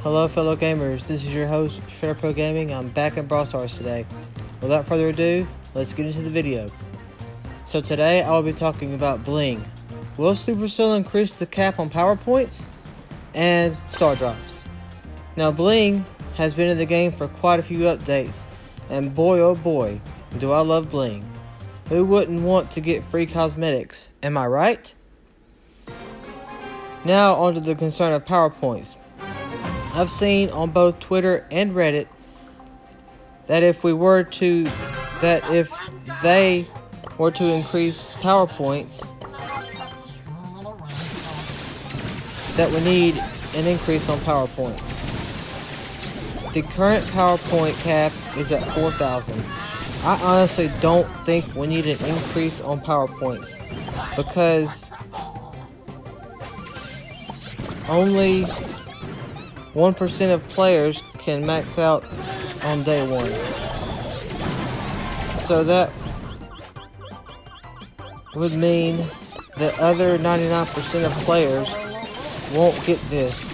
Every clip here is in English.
Hello fellow gamers, this is your host Shredder Pro Gaming. I'm back in Brawl Stars today. Without further ado, let's get into the video. So today I will be talking about Bling. Will Supercell increase the cap on power points and star drops? Now Bling has been in the game for quite a few updates, and boy oh boy do I love Bling. Who wouldn't want to get free cosmetics, am I right? Now onto the concern of power points. I've seen on both Twitter and Reddit that if they were to increase power points, that we need an increase on power points. The current power point cap is at 4,000. I honestly don't think we need an increase on power points because only 1% of players can max out on day one. So that would mean the other 99% of players won't get this.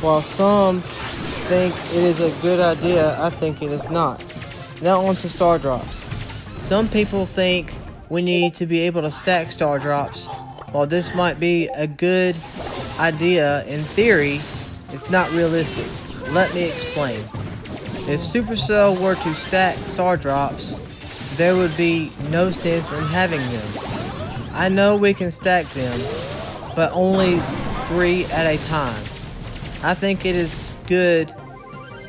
While some think it is a good idea, I think it is not. Now on to star drops. Some people think we need to be able to stack star drops. While this might be a good idea in theory, it's not realistic. Let me explain. If Supercell were to stack star drops, there would be no sense in having them. I know we can stack them, but only 3 at a time. I think it is good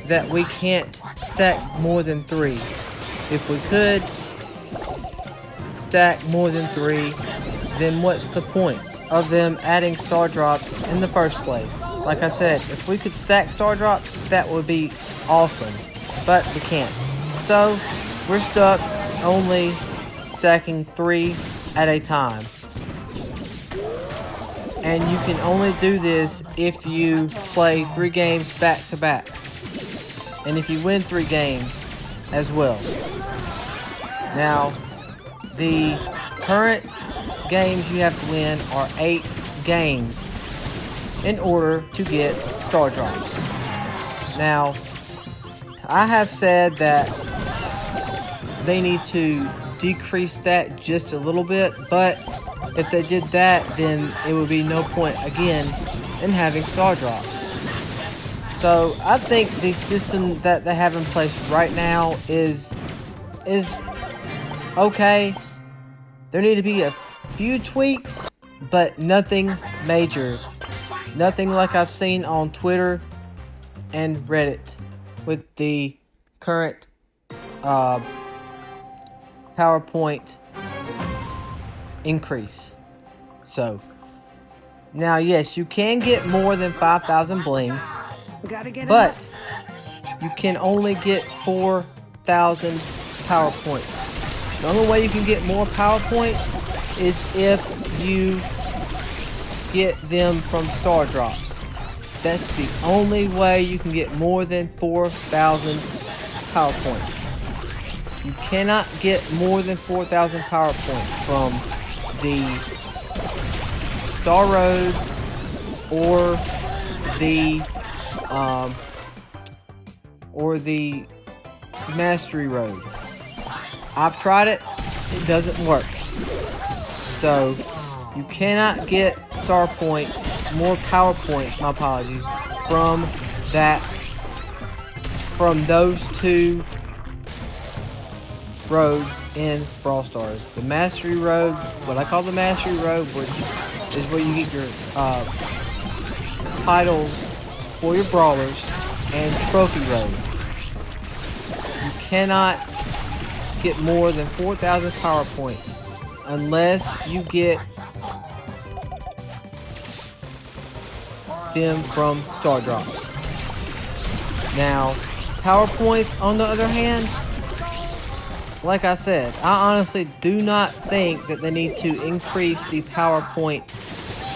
that we can't stack more than 3. If we could stack more than 3, then what's the point of them adding star drops in the first place? Like I said, if we could stack star drops, that would be awesome, but we can't. So we're stuck only stacking 3 at a time, and you can only do this if you play 3 games back to back, and if you win 3 games as well. Now the current games you have to win are 8 games in order to get star drops. Now, I have said that they need to decrease that just a little bit, but if they did that, then it would be no point again in having star drops. So I think the system that they have in place right now is okay. There need to be a few tweaks, but nothing major. Nothing like I've seen on Twitter and Reddit with the current PowerPoint increase. So, now yes, you can get more than 5,000 bling, but you can only get 4,000 power points. The only way you can get more power points is if you get them from star drops. That's the only way you can get more than 4,000 power points. You cannot get more than 4,000 power points from the Star Road or the Mastery Road. I've tried it, it doesn't work. So, you cannot get star points, more power points, my apologies, from those 2 roads in Brawl Stars. The Mastery Road, what I call the Mastery Road, which is where you get your titles for your brawlers, and Trophy Road. You cannot get more than 4,000 power points unless you get them from star drops. Now, power points on the other hand, like I said, I honestly do not think that they need to increase the PowerPoint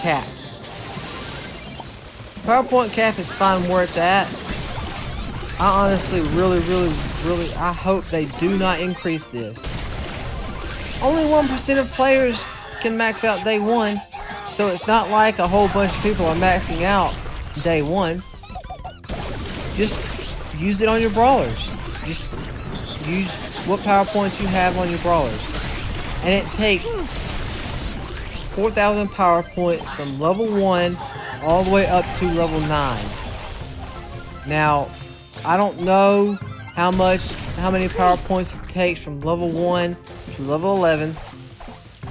cap. PowerPoint cap is fine where it's at. I honestly really, I hope they do not increase this. Only 1% of players can max out day 1. So it's not like a whole bunch of people are maxing out day 1. Just use it on your brawlers. Just use what power points you have on your brawlers. And it takes 4,000 power points from level 1 all the way up to level 9. Now, I don't know how many power points it takes from level 1 to level 11.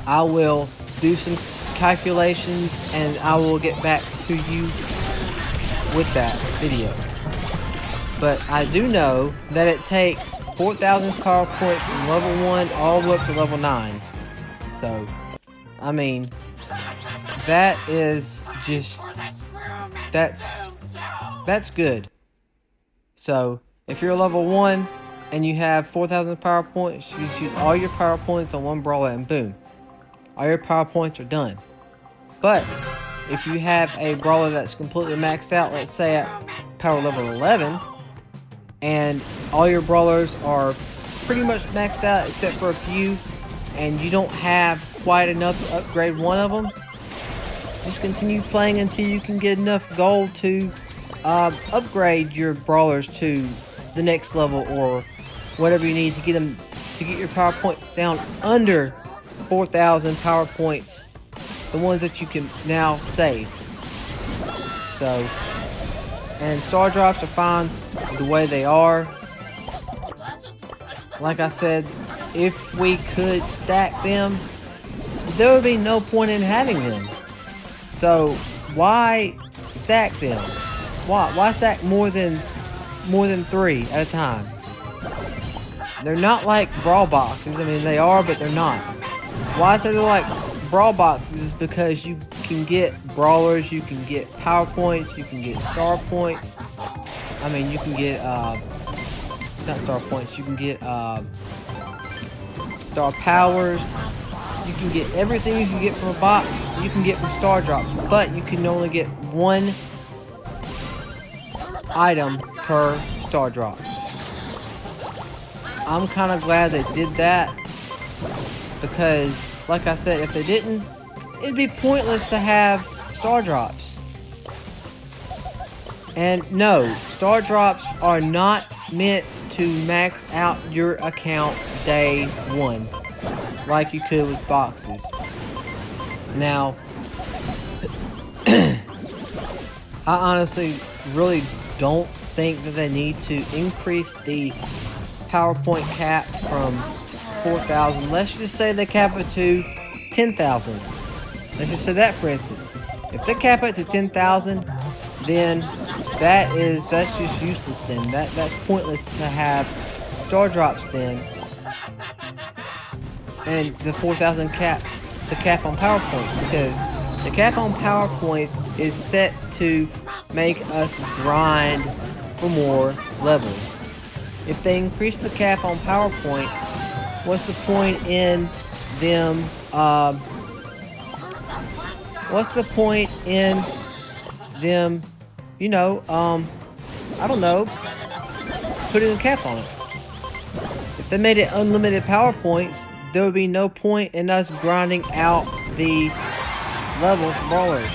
I will do some calculations and I will get back to you with that video. But I do know that it takes 4,000 power points from level 1 all the way up to level 9. So, I mean, that is just, that's good. So, if you're level 1 and you have 4,000 power points, you use all your power points on one brawler and boom. All your power points are done. But, if you have a brawler that's completely maxed out, let's say at power level 11, and all your brawlers are pretty much maxed out except for a few, and you don't have quite enough to upgrade one of them, just continue playing until you can get enough gold to upgrade your brawlers to the next level or whatever you need to get them to get your power points down under 4,000 power points, the ones that you can now save. So, and star drops are fine the way they are. Like I said, if we could stack them, there would be no point in having them. So why stack them? Why stack more than 3 at a time? They're not like brawl boxes. I mean, they are, but they're not. Why I say they're like brawl boxes is because you can get brawlers, you can get power points, you can get star points. I mean, you can get not star points. You can get star powers. You can get everything you can get from a box. You can get from star drops, but you can only get one item per star drop. I'm kind of glad they did that because, like I said, if they didn't, it'd be pointless to have star drops. And no, star drops are not meant to max out your account day 1 like you could with boxes. Now, I honestly really don't think that they need to increase the PowerPoint cap from 4,000. Let's just say they cap it to 10,000. Let's just say that, for instance. If they cap it to 10,000, then that's just useless then. That's pointless to have star drops then. And the 4,000 cap, the cap on PowerPoint, because the cap on PowerPoint is set to make us grind for more levels. If they increase the cap on PowerPoints, what's the point in them, you know, I don't know, putting a cap on it. If they made it unlimited PowerPoints, there would be no point in us grinding out the levels brawlers.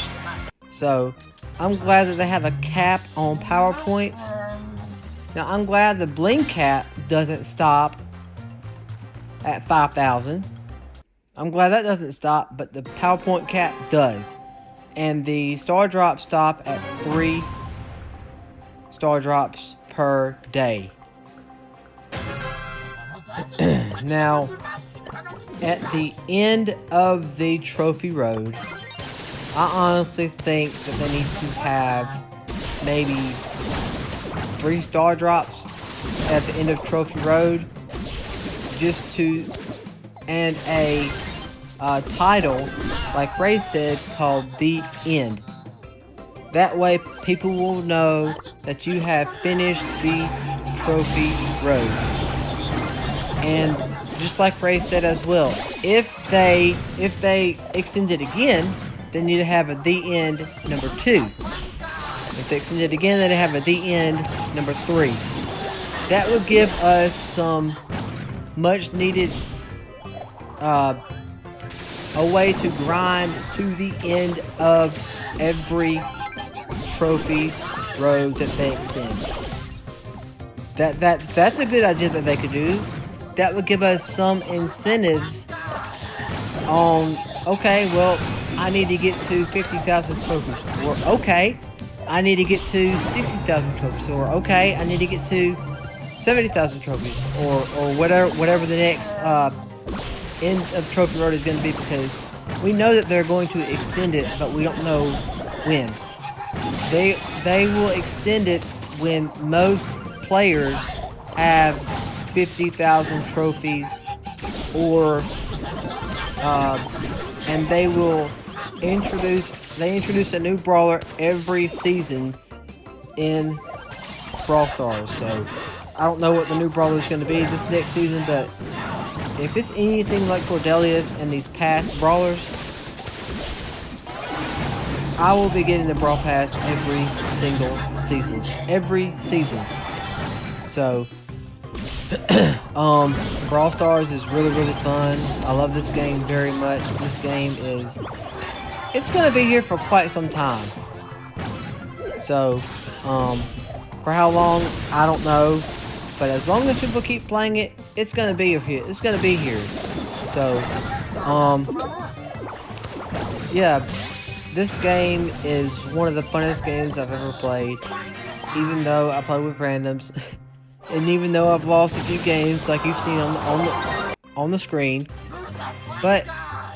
So, I'm glad that they have a cap on PowerPoints. Now, I'm glad the bling cap doesn't stop at 5,000. I'm glad that doesn't stop, but the PowerPoint cap does. And the star drops stop at 3 star drops per day. Now, at the end of the trophy road, I honestly think that they need to have maybe 3 star drops at the end of trophy road, just to, and a title, like Ray said, called The End. That way people will know that you have finished the trophy road. And just like Ray said as well, if they extend it again, they need to have a The End number 2. If they extend it again, they have a The End number 3. That would give us some much needed a way to grind to the end of every trophy road that they extend. That's a good idea that they could do. That would give us some incentives on, okay, well, I need to get to 50,000 trophies, or okay, I need to get to 60,000 trophies, or okay, I need to get to 70,000 trophies, or whatever the next end of Trophy Road is going to be, because we know that they're going to extend it, but we don't know when. They will extend it when most players have 50,000 trophies, or and they will introduce a new brawler every season in Brawl Stars. So I don't know what the new brawler is going to be this next season, but if it's anything like Cordelia's and these past brawlers, I will be getting the Brawl Pass every single season. Every season. So Brawl Stars is really, really fun. I love this game very much. This game it's gonna be here for quite some time. So, for how long, I don't know. But as long as people keep playing it, it's gonna be here. It's gonna be here. So, yeah, this game is one of the funnest games I've ever played. Even though I play with randoms, and even though I've lost a few games, like you've seen on the screen, but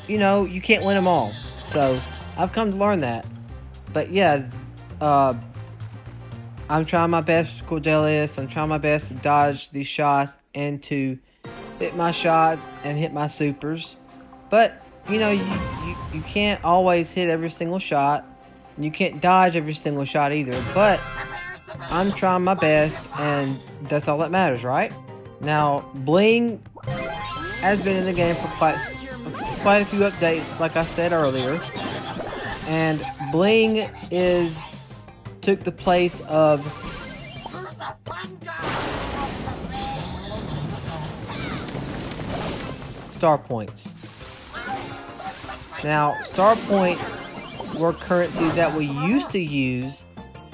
you know you can't win them all. So I've come to learn that. But yeah, I'm trying my best with Cordelius. I'm trying my best to dodge these shots and to hit my shots and hit my supers. But you know you can't always hit every single shot. And you can't dodge every single shot either. But I'm trying my best, and that's all that matters, right? Now, Bling has been in the game for quite a few updates, like I said earlier. And Bling took the place of Star Points. Now, Star Points were currency that we used to use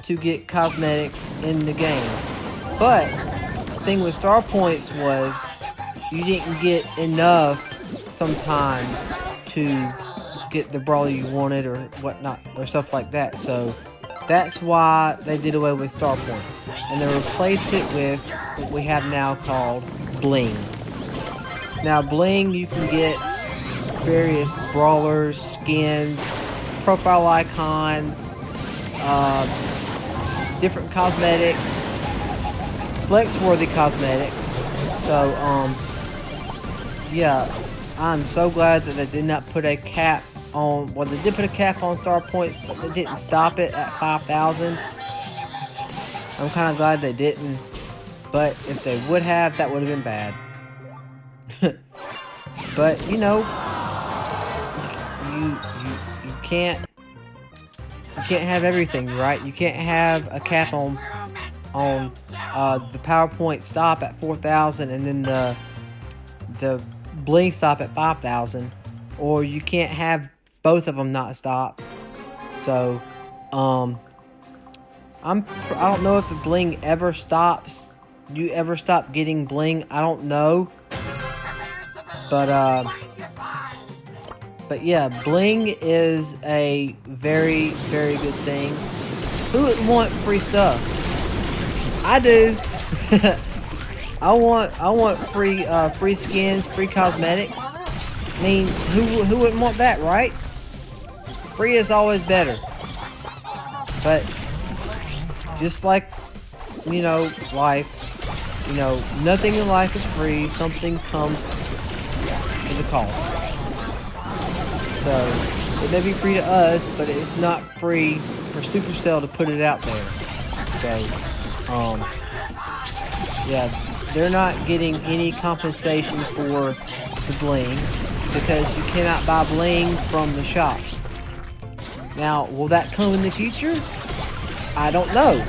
to get cosmetics in the game. But the thing with Star Points was you didn't get enough sometimes to get the brawler you wanted or whatnot, or stuff like that. So that's why they did away with Star Points, and they replaced it with what we have now called Bling. Now Bling, you can get various brawlers, skins, profile icons, different cosmetics, flex-worthy cosmetics. So yeah, I'm so glad that they did not put a cap on, well, they did put a cap on Star Points, but they didn't stop it at 5,000. I'm kind of glad they didn't, but if they would have, that would have been bad. But you know, you can't have everything, right? You can't have a cap on the PowerPoint stop at 4,000 and then the Bling stop at 5,000, or you can't have both of them not stop. So I don't know if the Bling ever stops. Do you ever stop getting Bling? I don't know. But yeah, Bling is a very, very good thing. Who wouldn't want free stuff? I do. I want free skins, free cosmetics. I mean, who wouldn't want that, right? Free is always better. But just like, you know, life, you know, nothing in life is free. Something comes with a cost. So it may be free to us, but it's not free for Supercell to put it out there. So yeah, they're not getting any compensation for the Bling because you cannot buy Bling from the shop. Now, will that come in the future? I don't know.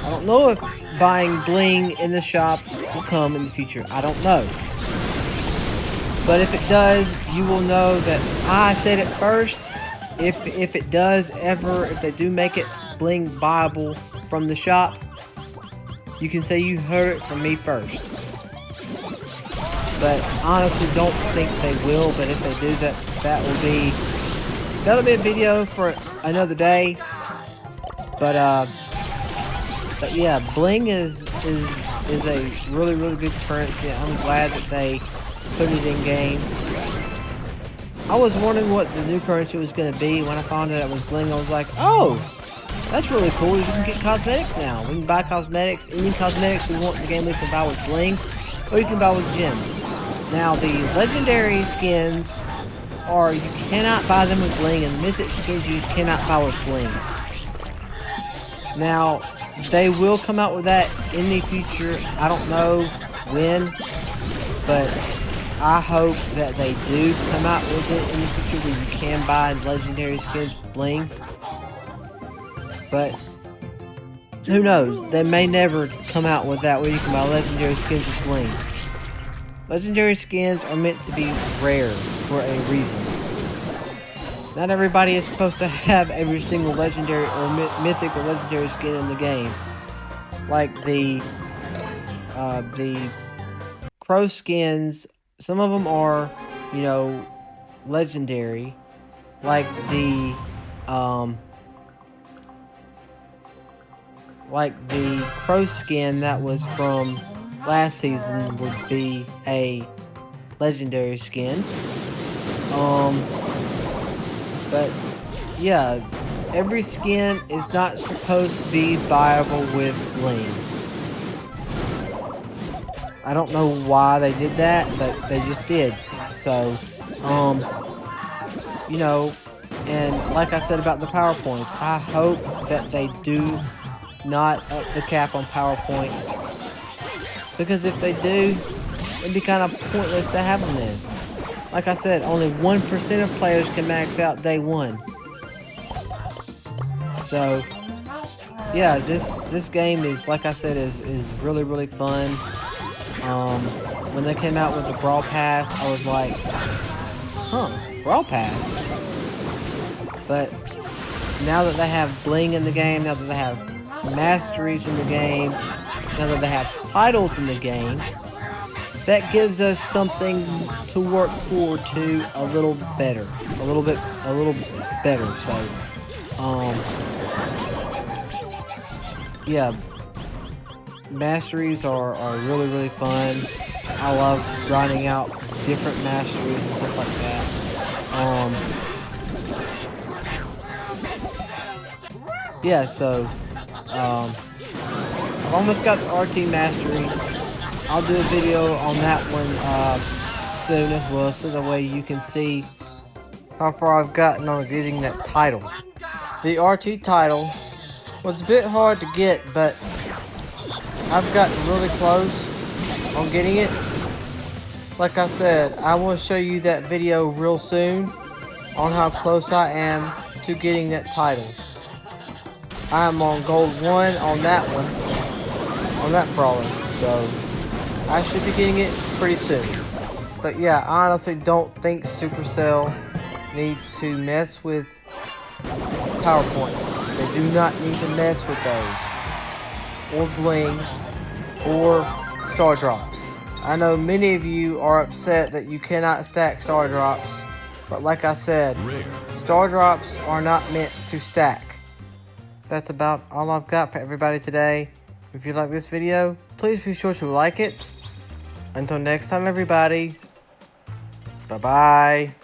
I don't know if buying Bling in the shop will come in the future. I don't know. But if it does, you will know that I said it first. If it does ever, if they do make it bling buyable from the shop, you can say you heard it from me first. But honestly, don't think they will. But if they do, that'll be a video for another day. But yeah, bling is a really good currency. I'm glad that they put it in game. I was wondering what the new currency was going to be. When I found out it was bling, I was like, oh, that's really cool. You can get cosmetics now. We can buy cosmetics. Any cosmetics we want in the game we can buy with bling, or you can buy with gems. Now, the legendary skins you cannot buy them with bling, and mythic skins you cannot buy with bling. Now, they will come out with that in the future. I don't know when, but I hope that they do come out with it in the future where you can buy legendary skins with bling. But who knows? They may never come out with that where you can buy legendary skins with bling. Legendary skins are meant to be rare for a reason. Not everybody is supposed to have every single legendary or mythic or legendary skin in the game. Like the crow skins, some of them are, you know, legendary. Like the crow skin that was from last season would be a legendary skin. But yeah, every skin is not supposed to be viable with bling. I don't know why they did that, but they just did. So, you know, and like I said about the PowerPoints, I hope that they do not up the cap on PowerPoints. Because if they do, it'd be kind of pointless to have them in. Like I said, only 1% of players can max out day one. So, yeah, this game is, like I said, is really fun. When they came out with the Brawl Pass, I was like, huh, Brawl Pass? But now that they have bling in the game, now that they have masteries in the game, now that they have titles in the game, that gives us something to work forward to a little better. A little better. So, yeah, masteries are really fun. I love grinding out different masteries and stuff like that. Yeah, so, I've almost got the RT mastery. I'll do a video on that one soon as well, so that way you can see how far I've gotten on getting that title. The RT title was a bit hard to get, but I've gotten really close on getting it. Like I said, I will show you that video real soon on how close I am to getting that title. I am on gold 1 on that one, on that brawler, so I should be getting it pretty soon. But yeah, I honestly don't think Supercell needs to mess with PowerPoints. They do not need to mess with those. Or bling. Or star drops. I know many of you are upset that you cannot stack star drops. But like I said, star drops are not meant to stack. That's about all I've got for everybody today. If you like this video, please be sure to like it. Until next time, everybody. Bye-bye.